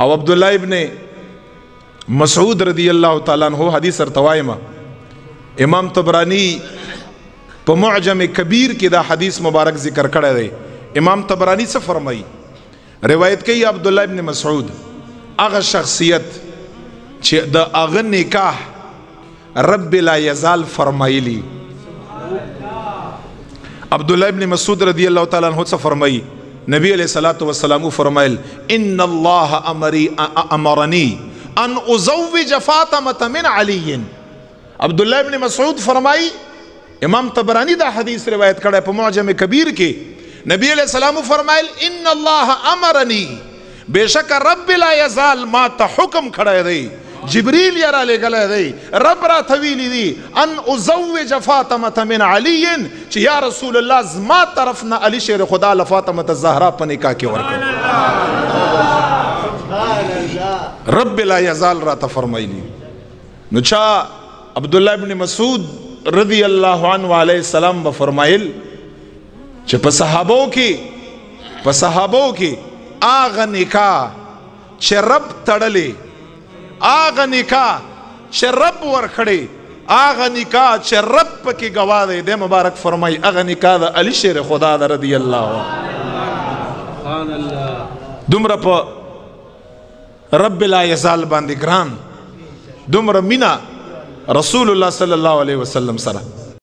او عبداللہ ابن مسعود رضی اللہ تعالیٰ عنہ حدیث ارتوائمہ امام طبرانی پا معجم کبیر کی دا حدیث مبارک ذکر کردے دے. امام طبرانی سے فرمائی روایت کئی عبداللہ ابن مسعود اغا شخصیت چھ دا اغا نکاح رب لا یزال فرمائی لی. عبداللہ ابن مسعود رضی اللہ تعالیٰ عنہ سے فرمائی نبی علیہ السلام فرمائل ان اللہ امرنی ان ازوج فاطمة من علی. عبداللہ ابن مسعود فرمائی امام طبرانی دا حدیث روایت کرے پا معجم کبیر کے نبی علیہ السلام فرمائل ان اللہ امرنی بے شک رب لا یزال ما تا حکم کھڑے دے جبریل یرا لے گلے دے رب را طویلی دی ان ازوج فاطمة من علی چی یا رسول اللہ زما طرفنا علی شیر خدا لفاطمة الزہرا پنکا کی ورکا رب لا یزال را تفرمائی لی. نچا عبداللہ ابن مسعود رضی اللہ عنہ علیہ السلام بفرمائل چی پسحابوں کی آغا نکاح چی رب تڑلے آغا نکاح چی رب ورکھڑے آغا نکاح چی رب پکی گواہ دے دے مبارک فرمائی آغا نکاح دا علی شیر خدا دا رضی اللہ دمرا پا رب لا یزال باندی گران دمرا مینا رسول اللہ صلی اللہ علیہ وسلم سرہ